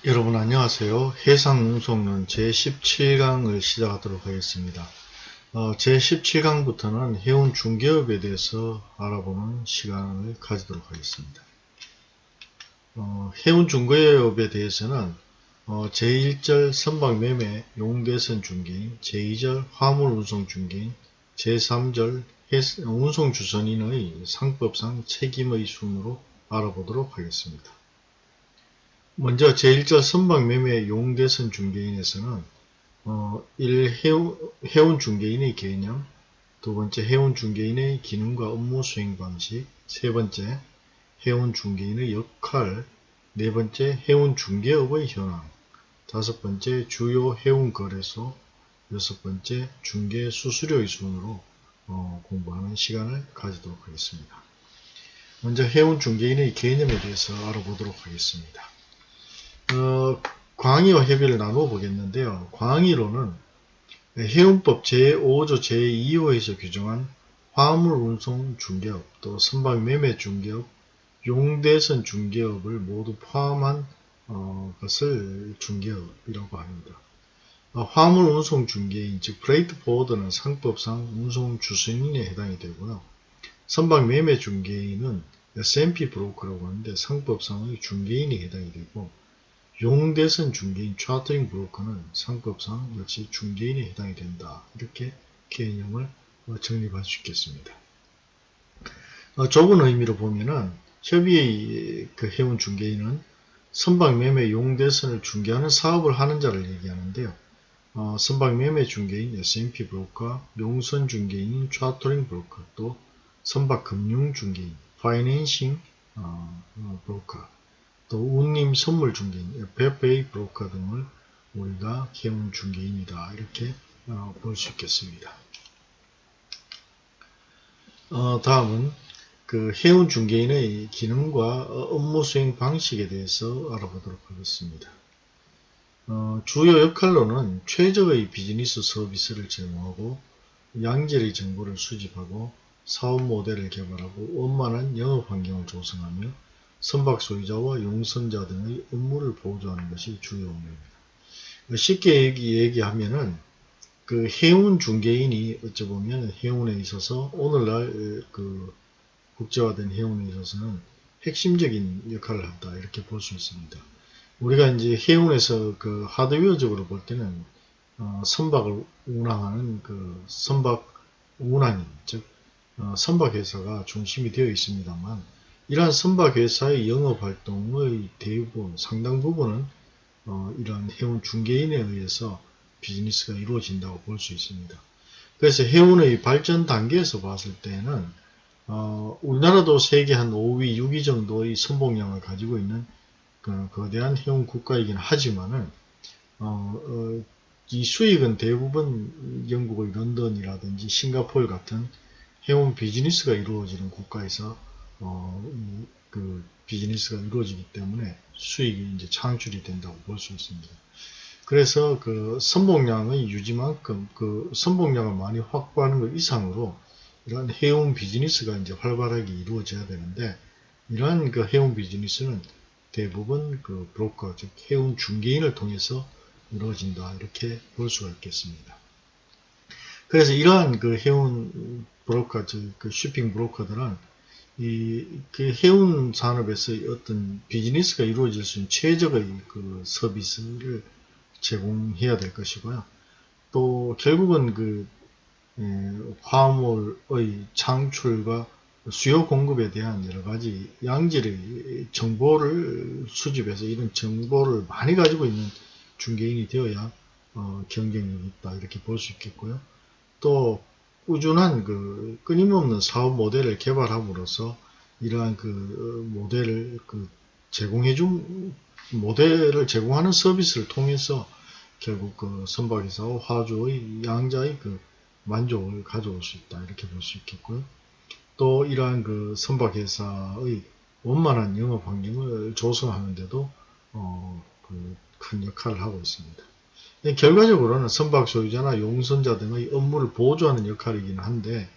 여러분 안녕하세요. 해상운송론 제17강을 시작하도록 하겠습니다. 제17강부터는 해운 중개업에 대해서 알아보는 시간을 가지도록 하겠습니다. 해운 중개업에 대해서는 제1절 선박매매 용대선 중개인, 제2절 화물운송 중개인, 제3절 운송주선인의 상법상 책임의 순으로 알아보도록 하겠습니다. 먼저 제1절 선박매매 용대선 중개인에서는 1. 해운 중개인의 개념, 두 번째 해운 중개인의 기능과 업무 수행 방식, 세 번째 해운 중개인의 역할, 네 번째 해운 중개업의 현황, 다섯 번째 주요 해운 거래소, 여섯 번째 중개 수수료의 순으로 공부하는 시간을 가지도록 하겠습니다. 먼저 해운 중개인의 개념에 대해서 알아보도록 하겠습니다. 광의와 협의를 나누어 보겠는데요. 광의로는 해운법 제5조 제2호에서 규정한 화물운송 중개업, 또 선박매매 중개업, 용대선 중개업을 모두 포함한 것을 중개업이라고 합니다. 화물운송 중개인, 즉 프레이트 포워더는 상법상 운송주선인에 해당이 되고요. 선박매매 중개인은 S&P 브로커라고 하는데 상법상의 중개인이 해당이 되고, 용대선 중개인 차터링 브로커는 상법상 역시 중개인에 해당이 된다. 이렇게 개념을 정립할 수 있겠습니다. 좁은 의미로 보면은 협의의 해운 중개인은 선박매매 용대선을 중개하는 사업을 하는 자를 얘기하는데요. 선박매매 중개인 S&P 브로커, 용선 중개인 차터링 브로커, 또 선박금융 중개인 파이낸싱 브로커, 또 운임 선물 중개인, FFA 브로커 등을 우리가 해운 중개인이다. 이렇게 볼 수 있겠습니다. 다음은 해운 중개인의 기능과 업무 수행 방식에 대해서 알아보도록 하겠습니다. 주요 역할로는 최적의 비즈니스 서비스를 제공하고 양질의 정보를 수집하고 사업 모델을 개발하고 원만한 영업 환경을 조성하며 선박 소유자와 용선자 등의 업무를 보조하는 것이 주요 업무입니다. 쉽게 얘기하면은 해운 중개인이 어찌 보면 해운에 있어서 오늘날 국제화된 해운에 있어서는 핵심적인 역할을 한다 이렇게 볼 수 있습니다. 우리가 이제 해운에서 하드웨어적으로 볼 때는 선박을 운항하는 선박 운항인, 즉 선박회사가 중심이 되어 있습니다만, 이러한 선박회사의 영업활동의 대부분, 상당 부분은 이러한 해운 중개인에 의해서 비즈니스가 이루어진다고 볼 수 있습니다. 그래서 해운의 발전 단계에서 봤을 때는 우리나라도 세계 한 5위, 6위 정도의 선봉량을 가지고 있는 거대한 해운 국가이긴 하지만은 이 수익은 대부분 영국의 런던이라든지 싱가포르 같은 해운 비즈니스가 이루어지는 국가에서 비즈니스가 이루어지기 때문에 수익이 이제 창출이 된다고 볼 수 있습니다. 그래서 선봉량의 유지만큼 선봉량을 많이 확보하는 것 이상으로 이러한 해운 비즈니스가 이제 활발하게 이루어져야 되는데, 이러한 해운 비즈니스는 대부분 브로커, 즉 해운 중개인을 통해서 이루어진다 이렇게 볼 수가 있겠습니다. 그래서 이러한 해운 브로커, 즉 쇼핑 브로커들은 해운 산업에서 어떤 비즈니스가 이루어질 수 있는 최적의 서비스를 제공해야 될 것이고요. 또 결국은 화물의 창출과 수요 공급에 대한 여러 가지 양질의 정보를 수집해서 이런 정보를 많이 가지고 있는 중개인이 되어야 경쟁력이 있다 이렇게 볼 수 있겠고요. 또 꾸준한 끊임없는 사업 모델을 개발함으로써 이러한 모델을 모델을 제공하는 서비스를 통해서 결국 선박회사와 화주의 양자의 만족을 가져올 수 있다 이렇게 볼 수 있겠고요. 또 이러한 선박회사의 원만한 영업 환경을 조성하는데도 큰 역할을 하고 있습니다. 결과적으로는 선박 소유자나 용선자 등의 업무를 보조하는 역할이긴 한데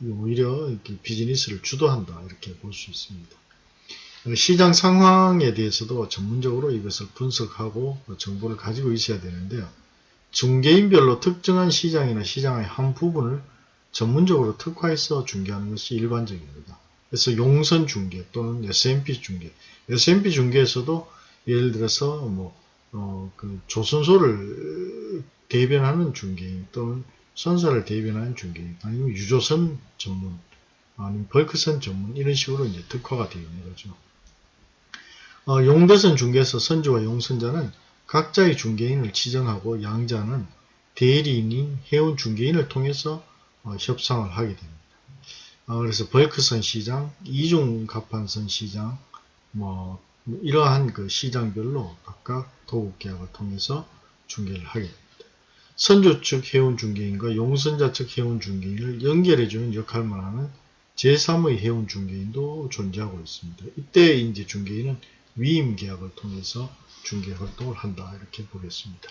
오히려 비즈니스를 주도한다 이렇게 볼 수 있습니다. 시장 상황에 대해서도 전문적으로 이것을 분석하고 정보를 가지고 있어야 되는데요. 중개인별로 특정한 시장이나 시장의 한 부분을 전문적으로 특화해서 중개하는 것이 일반적입니다. 그래서 용선 중개 또는 S&P 중개, S&P 중개에서도 예를 들어서 그 조선소를 대변하는 중개인 또는 선사를 대변하는 중개인, 아니면 유조선 전문, 아니면 벌크선 전문, 이런 식으로 이제 특화가 되어 있는 거죠. 용대선 중개에서 선주와 용선자는 각자의 중개인을 지정하고 양자는 대리인인 해운 중개인을 통해서 협상을 하게 됩니다. 그래서 벌크선 시장, 이중갑판선 시장, 이러한 그 시장별로 각각 도급계약을 통해서 중개를 하게 됩니다. 선주 측 해운 중개인과 용선자 측 해운 중개인을 연결해주는 역할만 하는 제3의 해운 중개인도 존재하고 있습니다. 이때 이제 중개인은 위임 계약을 통해서 중개 활동을 한다, 이렇게 보겠습니다.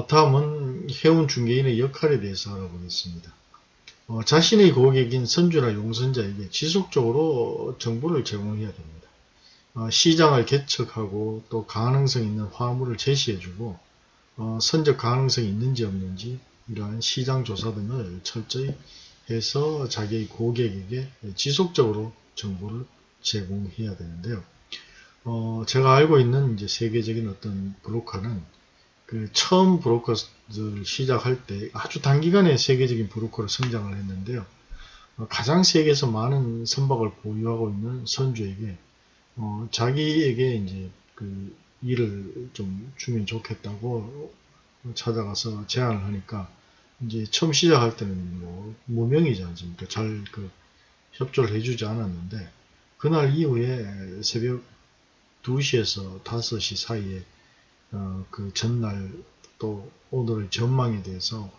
다음은 해운 중개인의 역할에 대해서 알아보겠습니다. 자신의 고객인 선주나 용선자에게 지속적으로 정보를 제공해야 됩니다. 시장을 개척하고 또 가능성 있는 화물을 제시해주고 선적 가능성이 있는지 없는지 이러한 시장 조사 등을 철저히 해서 자기의 고객에게 지속적으로 정보를 제공해야 되는데요. 제가 알고 있는 이제 세계적인 어떤 브로커는 그 처음 브로커를 시작할 때 아주 단기간에 세계적인 브로커로 성장을 했는데요. 가장 세계에서 많은 선박을 보유하고 있는 선주에게 자기에게 이제 그 일을 좀 주면 좋겠다고 찾아가서 제안을 하니까 이제 처음 시작할 때는 무명이지 않습니까? 잘 그 협조를 해주지 않았는데 그날 이후에 새벽 2시에서 5시 사이에 그 전날 또 오늘의 전망에 대해서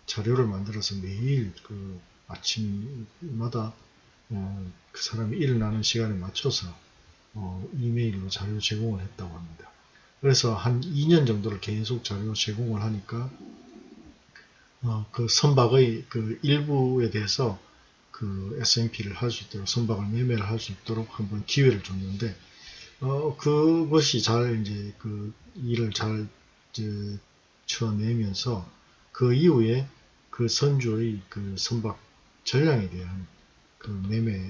자료를 만들어서 매일 그 아침마다 그 사람이 일어나는 시간에 맞춰서 이메일로 자료 제공을 했다고 합니다. 그래서 한 2년 정도를 계속 자료 제공을 하니까 그 선박의 그 일부에 대해서 그 S&P를 할 수 있도록, 선박을 매매를 할 수 있도록 한번 기회를 줬는데 그것이 잘 이제 그 일을 잘 쳐내면서 그 이후에 그 선주의 그 선박 전량에 대한 그 매매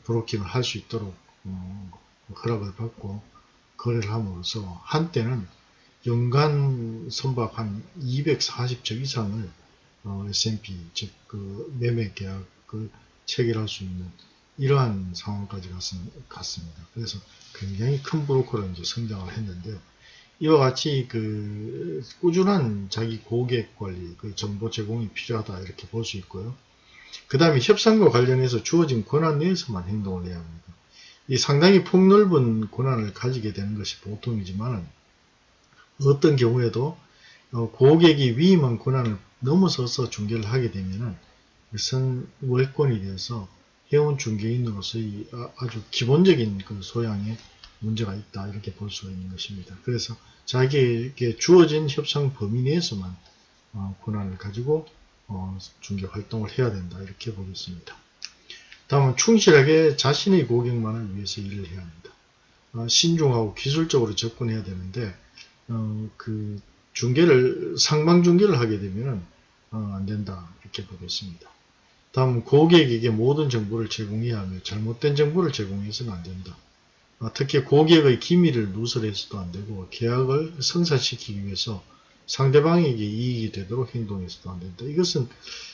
브로킹을 할 수 있도록 허락을 받고 거래를 함으로써 한때는 연간 선박 한 240척 이상을 S&P 즉 그 매매 계약을 체결할 수 있는 이러한 상황까지 갔습니다. 그래서 굉장히 큰 브로커로 이제 성장을 했는데요. 이와 같이 그 꾸준한 자기 고객 관리, 그 정보 제공이 필요하다, 이렇게 볼 수 있고요. 그 다음에 협상과 관련해서 주어진 권한 내에서만 행동을 해야 합니다. 이 상당히 폭넓은 권한을 가지게 되는 것이 보통이지만 어떤 경우에도 고객이 위임한 권한을 넘어서서 중개를 하게 되면은 선월권이 되어서 해운 중개인으로서의 아주 기본적인 그 소양에 문제가 있다, 이렇게 볼 수가 있는 것입니다. 그래서 자기에게 주어진 협상 범위 내에서만 권한을 가지고 중개 활동을 해야 된다, 이렇게 보겠습니다. 다음은 충실하게 자신의 고객만을 위해서 일을 해야 합니다. 신중하고 기술적으로 접근해야 되는데 그 중개를 상방 중개를 하게 되면 안 된다, 이렇게 보겠습니다. 다음, 고객에게 모든 정보를 제공해야 하며 잘못된 정보를 제공해서는 안 된다. 특히 고객의 기밀을 누설해서도 안 되고 계약을 성사시키기 위해서 상대방에게 이익이 되도록 행동해서도 안 된다. 이것은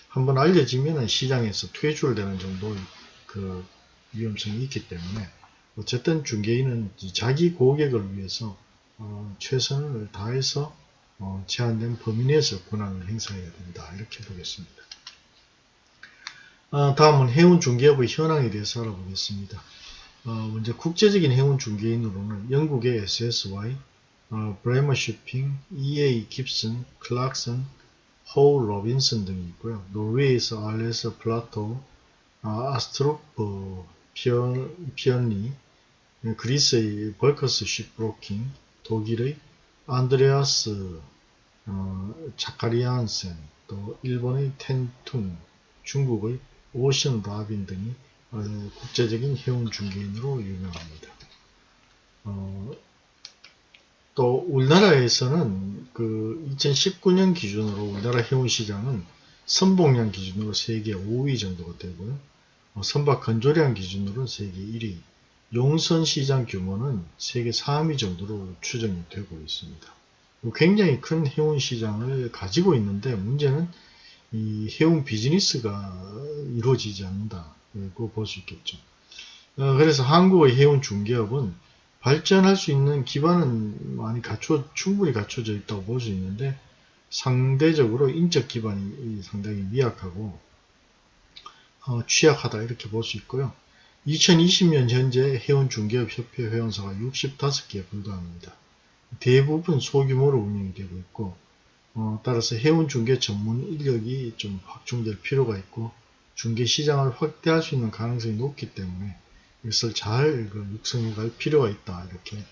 한번 알려지면 시장에서 퇴출되는 정도의 그 위험성이 있기 때문에 어쨌든 중개인은 자기 고객을 위해서 최선을 다해서 제한된 범위 내에서 권한을 행사해야 된다, 이렇게 보겠습니다. 다음은 해운 중개업의 현황에 대해서 알아보겠습니다. 먼저 국제적인 해운 중개인으로는 영국의 SSY, 브레머 쇼핑, EA 깁슨, 클락슨, 호우 로빈슨 등이 있고요. 노르웨이에서 알레스 플라토, 아스트로프 피언리, 그리스의 벌커스 쉽브로킹, 독일의 안드레아스 자카리안센, 또 일본의 텐툰, 중국의 오션 라빈 등이 국제적인 해운 중개인으로 유명합니다. 또 우리나라에서는 그 2019년 기준으로 우리나라 해운 시장은 선봉량 기준으로 세계 5위 정도가 되고요. 선박 건조량 기준으로는 세계 1위, 용선 시장 규모는 세계 3위 정도로 추정이 되고 있습니다. 굉장히 큰 해운 시장을 가지고 있는데 문제는 이 해운 비즈니스가 이루어지지 않는다고 볼 수 있겠죠. 그래서 한국의 해운 중개업은 발전할 수 있는 기반은 많이 충분히 갖춰져 있다고 볼 수 있는데 상대적으로 인적 기반이 상당히 미약하고 취약하다 이렇게 볼 수 있고요. 2020년 현재 해운 중개업 협회 회원사가 65개에 불과합니다. 대부분 소규모로 운영이 되고 있고 따라서 해운 중개 전문 인력이 좀 확충될 필요가 있고 중개 시장을 확대할 수 있는 가능성이 높기 때문에 이것을 잘 육성해 갈 필요가 있다 이렇게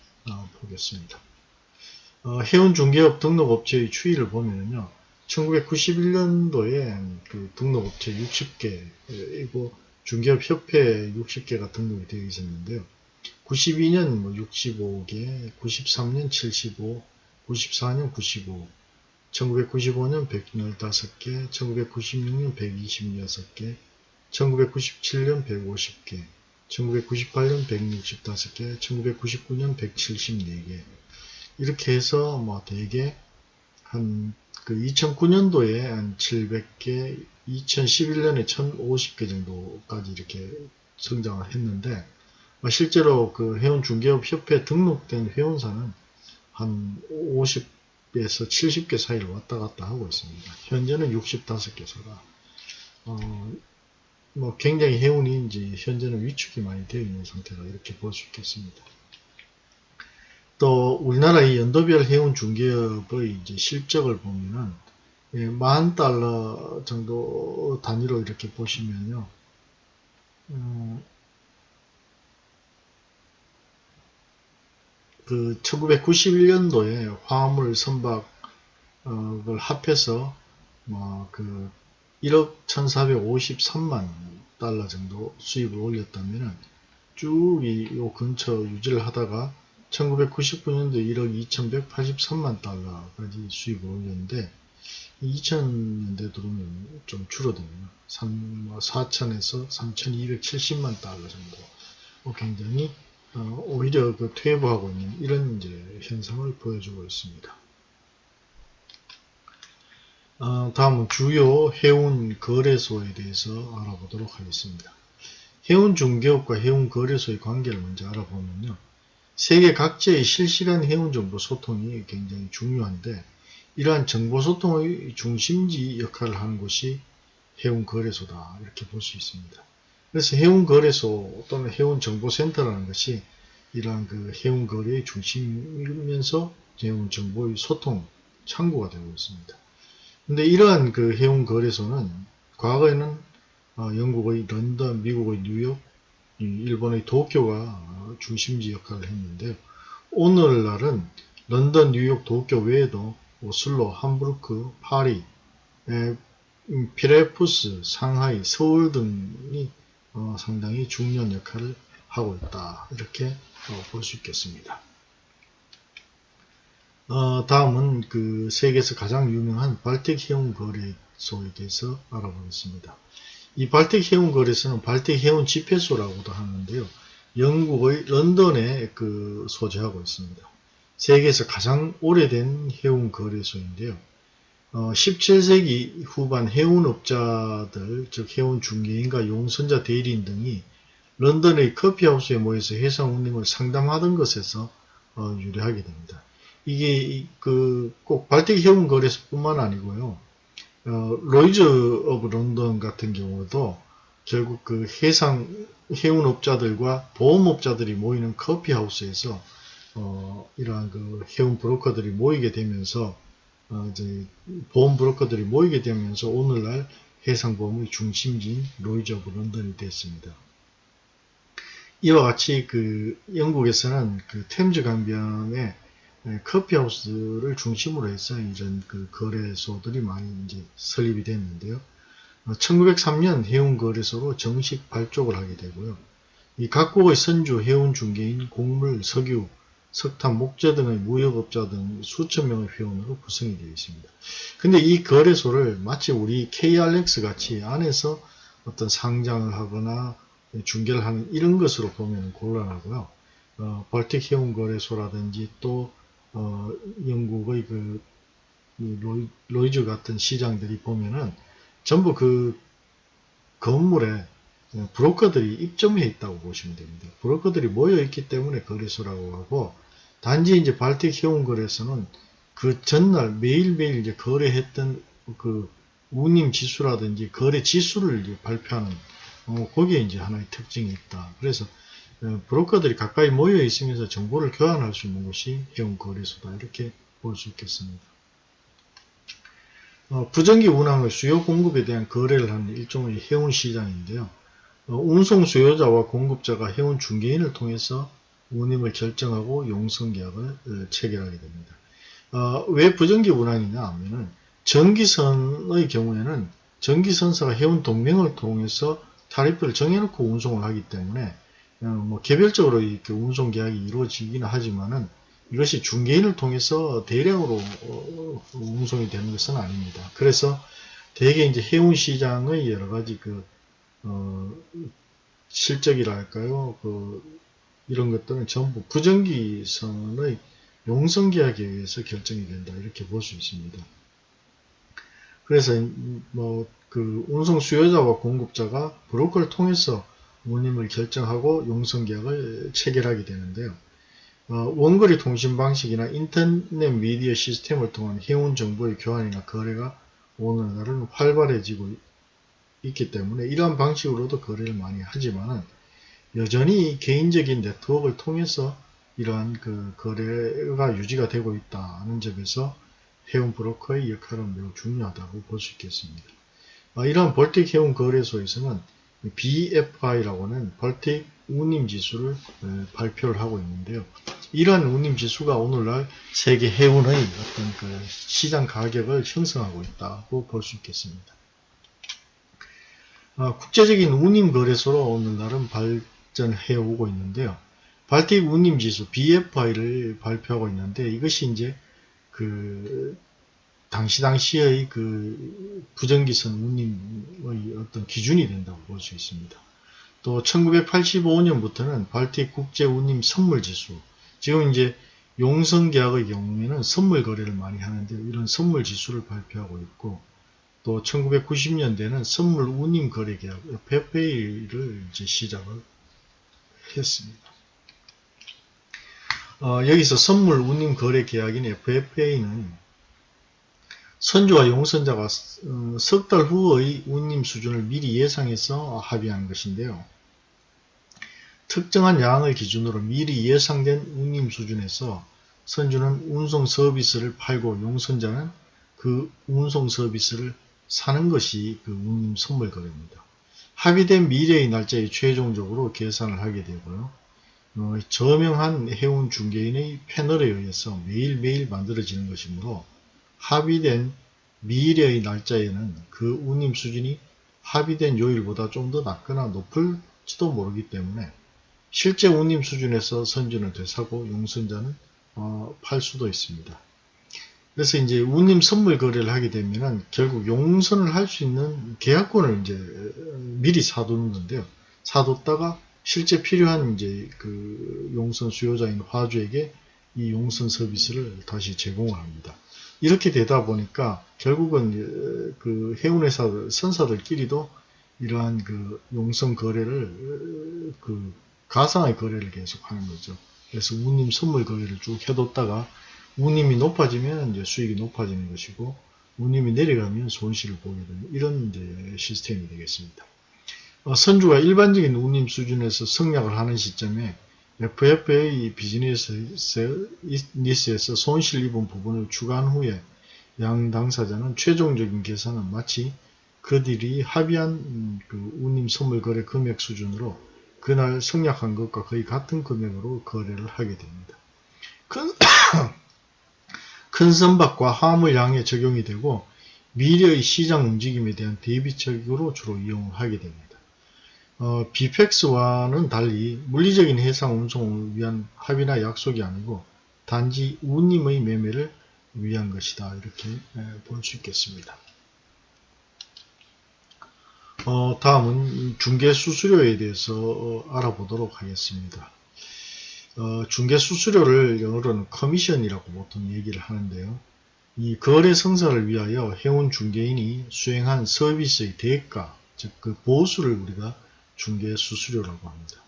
보겠습니다. 해운 중개업 등록업체의 추이를 보면요. 1991년도에 그 등록업체 60개, 이거 중개업 협회 60개가 등록이 되어 있었는데요. 92년 65개, 93년 75, 94년 95, 1995년 115개, 1996년 126개, 1997년 150개, 1998년 165개, 1999년 174개, 이렇게 해서 대개 한 그 2009년도에 한 700개, 2011년에 1050개 정도까지 이렇게 성장을 했는데 실제로 그 해운 중개업 협회에 등록된 회원사는 한 50에서 70개 사이를 왔다 갔다 하고 있습니다. 현재는 65개사가 굉장히 해운이 이제 현재는 위축이 많이 되어 있는 상태다 이렇게 볼 수 있겠습니다. 또 우리나라의 연도별 해운 중개업의 이제 실적을 보면은 $10,000 정도 단위로 이렇게 보시면요. 그 1991년도에 화물 선박을 합해서 그 1억 1,453만 달러 정도 수입을 올렸다면은 쭉 요 근처 유지를 하다가 1999년도 1억 2,183만 달러까지 수입을 올렸는데 2000년대 들어오면 좀 줄어듭니다. 4,000에서 3,270만 달러 정도 굉장히 오히려 그 퇴보하고 있는 이런 이제 현상을 보여주고 있습니다. 다음은 주요 해운 거래소에 대해서 알아보도록 하겠습니다. 해운 중개업과 해운 거래소의 관계를 먼저 알아보면요. 세계 각지의 실시간 해운 정보 소통이 굉장히 중요한데 이러한 정보 소통의 중심지 역할을 하는 곳이 해운 거래소다 이렇게 볼 수 있습니다. 그래서 해운 거래소 또는 해운 정보센터라는 것이 이러한 그 해운 거래의 중심이면서 해운 정보의 소통 창구가 되고 있습니다. 근데 이러한 그 해운 거래소는 과거에는 영국의 런던, 미국의 뉴욕, 일본의 도쿄가 중심지 역할을 했는데 오늘날은 런던, 뉴욕, 도쿄 외에도 오슬로, 함부르크, 파리, 피레푸스, 상하이, 서울 등이 상당히 중요한 역할을 하고 있다 이렇게 볼 수 있겠습니다. 다음은 그 세계에서 가장 유명한 발틱 해운 거래소에 대해서 알아보겠습니다. 이 발틱 해운 거래소는 발틱 해운 집회소라고도 하는데요. 영국의 런던에 그 소재하고 있습니다. 세계에서 가장 오래된 해운 거래소인데요. 17세기 후반 해운업자들, 즉 해운 중개인과 용선자 대리인 등이 런던의 커피하우스에 모여서 해상 운임을 상담하던 것에서 유래하게 됩니다. 이게 꼭 발틱 해운 거래소뿐만 아니고요. 로이즈 오브 런던 같은 경우도 결국 그 해운업자들과 보험업자들이 모이는 커피하우스에서 이러한 그 해운 브로커들이 모이게 되면서 이제 보험 브로커들이 모이게 되면서 오늘날 해상보험의 중심지인 로이즈 오브 런던이 됐습니다. 이와 같이 그 영국에서는 그 템즈 강변에 커피하우스를 중심으로 해서 이런 그 거래소들이 많이 이제 설립이 됐는데요. 1903년 해운거래소로 정식 발족을 하게 되고요. 이 각국의 선주 해운중개인, 곡물, 석유, 석탄, 목재 등의 무역업자 등 수천 명의 회원으로 구성이 되어 있습니다. 근데 이 거래소를 마치 우리 KRX 같이 안에서 어떤 상장을 하거나 중개를 하는 이런 것으로 보면 곤란하고요. 벌틱 해운거래소라든지 또 영국의 그 로이즈 같은 시장들이 보면은 전부 그 건물에 브로커들이 입점해 있다고 보시면 됩니다. 브로커들이 모여 있기 때문에 거래소라고 하고, 단지 이제 발틱 해운거래소는 그 전날 매일매일 이제 거래했던 그 운임 지수라든지 거래 지수를 이제 발표하는 거기에 이제 하나의 특징이 있다. 그래서 브로커들이 가까이 모여 있으면서 정보를 교환할 수 있는 것이 해운거래소다, 이렇게 볼 수 있겠습니다. 부정기 운항의 수요 공급에 대한 거래를 하는 일종의 해운시장인데요. 운송 수요자와 공급자가 해운 중개인을 통해서 운임을 결정하고 용선계약을 체결하게 됩니다. 왜 부정기 운항이냐 하면은, 전기선의 경우에는 전기선사가 해운 동맹을 통해서 타리프를 정해놓고 운송을 하기 때문에 뭐 개별적으로 이렇게 운송 계약이 이루어지기는 하지만은 이것이 중개인을 통해서 대량으로 운송이 되는 것은 아닙니다. 그래서 대개 이제 해운 시장의 여러 가지 실적이랄까요, 이런 것들은 전부 부정기선의 용선 계약에 의해서 결정이 된다, 이렇게 볼 수 있습니다. 그래서 운송 수요자와 공급자가 브로커를 통해서 운임을 결정하고 용선 계약을 체결하게 되는데요. 원거리 통신 방식이나 인터넷 미디어 시스템을 통한 해운 정보의 교환이나 거래가 오늘날은 활발해지고 있기 때문에 이러한 방식으로도 거래를 많이 하지만은, 여전히 개인적인 네트워크를 통해서 이러한 거래가 유지가 되고 있다는 점에서 해운 브로커의 역할은 매우 중요하다고 볼 수 있겠습니다. 이러한 벌틱 해운 거래소에서는 BFI라고 하는 벌틱 운임지수를 발표를 하고 있는데요. 이러한 운임지수가 오늘날 세계 해운의 어떤 시장 가격을 형성하고 있다고 볼 수 있겠습니다. 국제적인 운임거래소로 오늘날은 발전해 오고 있는데요. 발틱 운임지수 BFI를 발표하고 있는데, 이것이 이제 당시의 부정기선 운임의 어떤 기준이 된다고 볼 수 있습니다. 또 1985년부터는 발틱 국제 운임 선물 지수, 지금 이제 용선 계약의 경우에는 선물 거래를 많이 하는데 이런 선물 지수를 발표하고 있고, 또 1990년대는 선물 운임 거래 계약 FFA를 이제 시작을 했습니다. 여기서 선물 운임 거래 계약인 FFA는 선주와 용선자가 석 달 후의 운임 수준을 미리 예상해서 합의한 것인데요. 특정한 양을 기준으로 미리 예상된 운임 수준에서 선주는 운송 서비스를 팔고 용선자는 그 운송 서비스를 사는 것이 운임 선물 거래입니다. 합의된 미래의 날짜에 최종적으로 계산을 하게 되고요. 저명한 해운 중개인의 패널에 의해서 매일매일 만들어지는 것이므로, 합의된 미래의 날짜에는 그 운임 수준이 합의된 요일보다 좀 더 낮거나 높을지도 모르기 때문에 실제 운임 수준에서 선주는 되사고 용선자는 팔 수도 있습니다. 그래서 이제 운임 선물 거래를 하게 되면은 결국 용선을 할 수 있는 계약권을 이제 미리 사두는 건데요. 사뒀다가 실제 필요한 이제 용선 수요자인 화주에게 이 용선 서비스를 다시 제공을 합니다. 이렇게 되다 보니까 결국은 해운회사들, 선사들끼리도 이러한 용선 거래를 가상의 거래를 계속 하는 거죠. 그래서 운임 선물 거래를 쭉 해뒀다가 운임이 높아지면 이제 수익이 높아지는 것이고, 운임이 내려가면 손실을 보게 되는 이런 이제 시스템이 되겠습니다. 선주가 일반적인 운임 수준에서 성약을 하는 시점에 FFA 비즈니스에서 손실 입은 부분을 추가한 후에 양 당사자는 최종적인 계산은 마치 그들이 합의한 운임 선물 거래 금액 수준으로 그날 성약한 것과 거의 같은 금액으로 거래를 하게 됩니다. 큰 선박과 화물량에 적용이 되고, 미래의 시장 움직임에 대한 대비책으로 주로 이용을 하게 됩니다. 비팩스와는 달리 물리적인 해상 운송을 위한 합의나 약속이 아니고 단지 운임의 매매를 위한 것이다. 이렇게 볼 수 있겠습니다. 다음은 중개수수료에 대해서 알아보도록 하겠습니다. 중개수수료를 영어로는 커미션이라고 보통 얘기를 하는데요. 이 거래 성사를 위하여 해운 중개인이 수행한 서비스의 대가, 즉 그 보수를 우리가 중개수수료라고 합니다.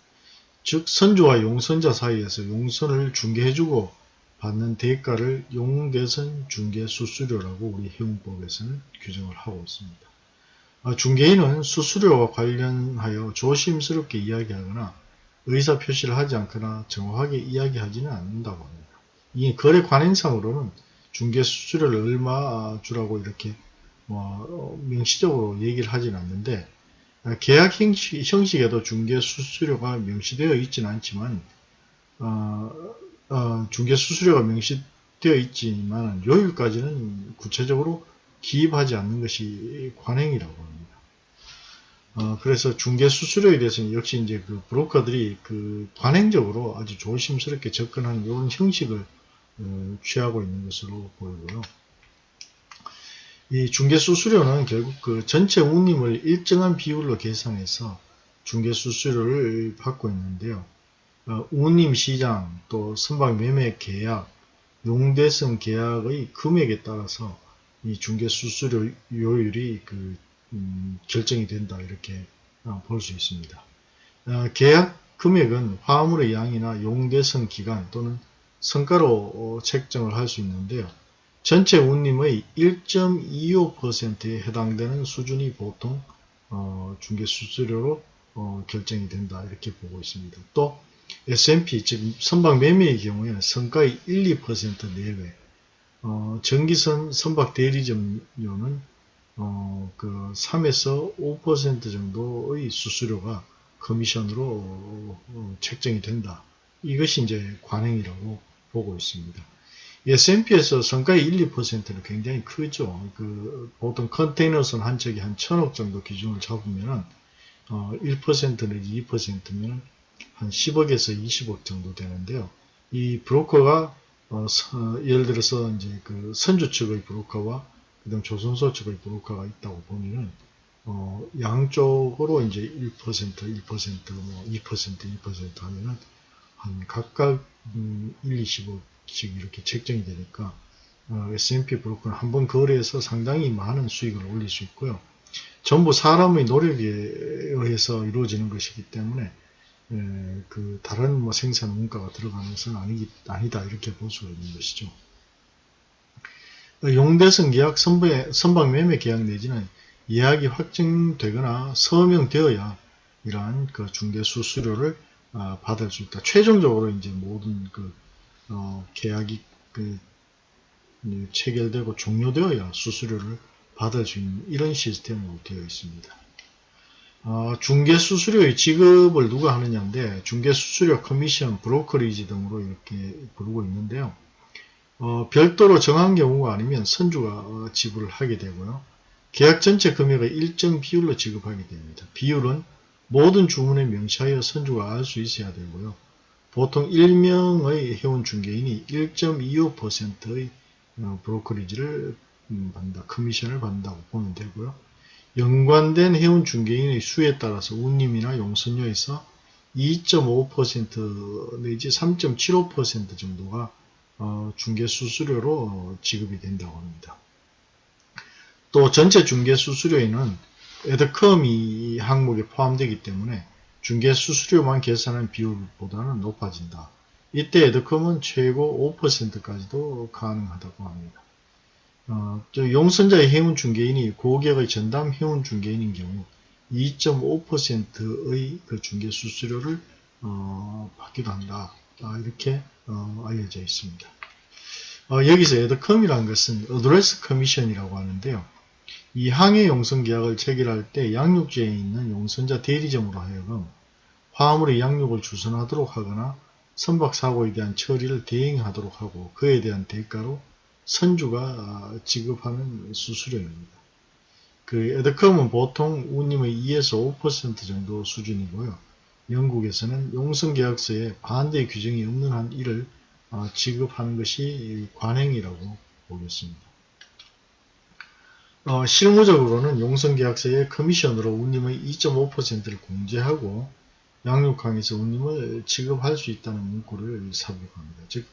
즉 선주와 용선자 사이에서 용선을 중개해주고 받는 대가를 용대선 중개수수료라고 우리 해운법에서는 규정을 하고 있습니다. 중개인은 수수료와 관련하여 조심스럽게 이야기하거나 의사표시를 하지 않거나 정확하게 이야기하지는 않는다고 합니다. 이 거래 관행상으로는 중개수수료를 얼마 주라고 이렇게 명시적으로 얘기를 하지는 않는데, 계약 형식에도 중개수수료가 명시되어 있지는 않지만 중개수수료가 명시되어 있지만 요율까지는 구체적으로 기입하지 않는 것이 관행이라고 합니다. 그래서 중개수수료에 대해서는 역시 이제 그 브로커들이 그 관행적으로 아주 조심스럽게 접근하는 이런 형식을 취하고 있는 것으로 보이고요. 이 중개수수료는 결국 그 전체 운임을 일정한 비율로 계산해서 중개수수료를 받고 있는데요. 운임 시장, 또 선박 매매 계약, 용대성 계약의 금액에 따라서 이 중개수수료 요율이 결정이 된다, 이렇게 볼 수 있습니다. 계약 금액은 화물의 양이나 용대성 기간 또는 성가로 책정을 할 수 있는데요. 전체 운임의 1.25%에 해당되는 수준이 보통 중개수수료로 결정이 된다, 이렇게 보고 있습니다. 또 S&P, 즉 선박 매매의 경우에는 성가의 1, 2% 내외, 전기선 선박 대리점료는 그 3에서 5% 정도의 수수료가 커미션으로 책정이 된다. 이것이 이제 관행이라고 보고 있습니다. S&P에서 성가의 1, 2%는 굉장히 크죠. 보통 컨테이너선 한 척이 한 1000억 정도 기준을 잡으면은 1% 내지 2%면 한 10억에서 20억 정도 되는데요. 이 브로커가 예를 들어서 이제 그 선주 측의 브로커와 그다음 조선소 측의 브로커가 있다고 보면은 양쪽으로 이제 1%, 1%, 뭐 2%, 2% 하면은 한 각각 1, 20억씩 이렇게 책정이 되니까 S&P 브로커는 한번 거래해서 상당히 많은 수익을 올릴 수 있고요. 전부 사람의 노력에 의해서 이루어지는 것이기 때문에 그 다른 뭐 생산 원가가 들어가는 것은 아니다, 이렇게 볼 수가 있는 것이죠. 용대성 계약, 선박 매매 계약 내지는 예약이 확정되거나 서명되어야 이러한 그 중개수수료를 받을 수 있다. 최종적으로 이제 모든 계약이 체결되고 종료되어야 수수료를 받을 수 있는 이런 시스템으로 되어 있습니다. 중개수수료의 지급을 누가 하느냐인데, 중개수수료, 커미션, 브로커리지 등으로 이렇게 부르고 있는데요. 별도로 정한 경우가 아니면 선주가 지불을 하게 되고요. 계약 전체 금액의 일정 비율로 지급하게 됩니다. 비율은 모든 주문에 명시하여 선주가 알 수 있어야 되고요. 보통 1명의 해운 중개인이 1.25%의 브로커리지를 받는다, 커미션을 받는다고 보면 되고요. 연관된 해운 중개인의 수에 따라서 운임이나 용선료에서 2.5% 내지 3.75% 정도가 중개수수료로 지급이 된다고 합니다. 또 전체 중개수수료에는 에드컴이 항목에 포함되기 때문에 중개수수료만 계산한 비율보다는 높아진다. 이때 에드컴은 최고 5%까지도 가능하다고 합니다. 용선자의 해운 중개인이 고객의 전담 해운 중개인인 경우 2.5%의 그 중개 수수료를 받기도 한다. 이렇게 알려져 있습니다. 여기서 에드컴이라는 것은 어드레스 커미션이라고 하는데요. 이 항해 용선 계약을 체결할 때 양육지에 있는 용선자 대리점으로 하여금 화물의 양육을 주선하도록 하거나 선박 사고에 대한 처리를 대행하도록 하고 그에 대한 대가로 선주가 지급하는 수수료입니다. 그 에드컴은 보통 운임의 2에서 5% 정도 수준이고요. 영국에서는 용성계약서에 반대 규정이 없는 한 이를 지급하는 것이 관행이라고 보겠습니다. 실무적으로는 용성계약서에 커미션으로 운임의 2.5%를 공제하고 양육항에서 운임을 지급할 수 있다는 문구를 삽입합니다. 즉,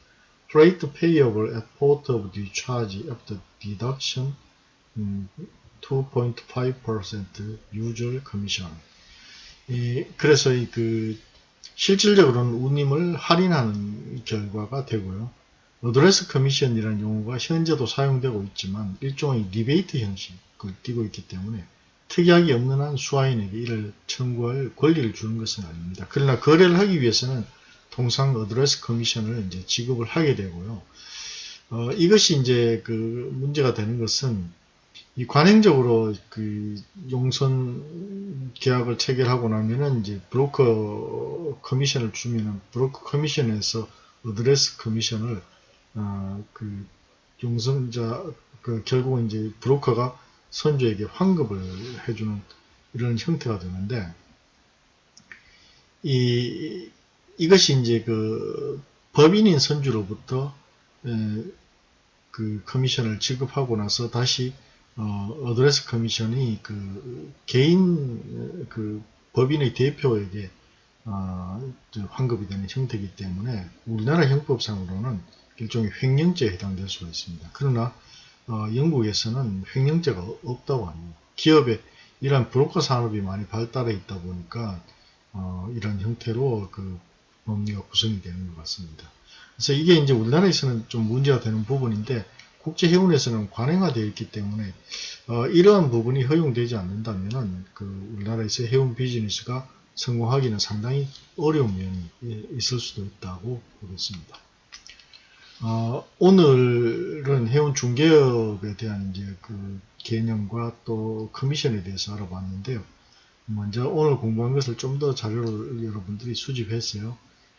Freight payable at port of discharge after deduction 2.5% usual commission. 그래서 실질적으로는 운임을 할인하는 결과가 되고요. 어드레스 커미션이라는 용어가 현재도 사용되고 있지만 일종의 리베이트 형식을 띠고 있기 때문에 특약이 없는 한 수화인에게 이를 청구할 권리를 주는 것은 아닙니다. 그러나 거래를 하기 위해서는 통상 어드레스 커미션을 이제 지급을 하게 되고요. 이것이 이제 문제가 되는 것은 이 관행적으로 용선 계약을 체결하고 나면은 이제 브로커 커미션을 주면은 브로커 커미션에서 어드레스 커미션을 용선자 결국은 이제 브로커가 선주에게 환급을 해주는 이런 형태가 되는데 이것이 이제 법인인 선주로부터 커미션을 지급하고 나서 다시 어드레스 커미션이 개인 법인의 대표에게 환급이 되는 형태이기 때문에 우리나라 형법상으로는 일종의 횡령죄에 해당될 수가 있습니다. 그러나 영국에서는 횡령죄가 없다고 합니다. 기업에 이러한 브로커 산업이 많이 발달해 있다 보니까 이런 형태로 법리가 구성이 되는 것 같습니다. 그래서 이게 이제 우리나라에서는 좀 문제가 되는 부분인데 국제해운에서는 관행화되어 있기 때문에 이러한 부분이 허용되지 않는다면 우리나라에서 해운 비즈니스가 성공하기는 상당히 어려운 면이 있을 수도 있다고 보겠습니다. 오늘은 해운 중개업에 대한 이제 개념과 또 커미션에 대해서 알아봤는데요. 먼저 오늘 공부한 것을 좀 더 자료를 여러분들이 수집했어요.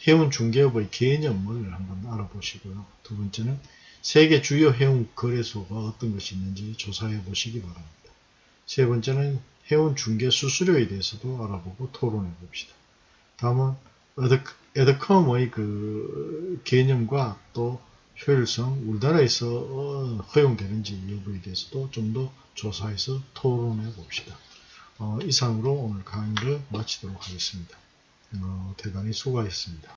해운 중개업의 개념을 한번 알아보시고요. 두 번째는 세계 주요 해운 거래소가 어떤 것이 있는지 조사해 보시기 바랍니다. 세 번째는 해운 중개 수수료에 대해서도 알아보고 토론해 봅시다. 다음은 에드컴의 개념과 또 효율성, 우리나라에서 허용되는지 여부에 대해서도 좀 더 조사해서 토론해 봅시다. 이상으로 오늘 강의를 마치도록 하겠습니다. 대단히 수고하셨습니다.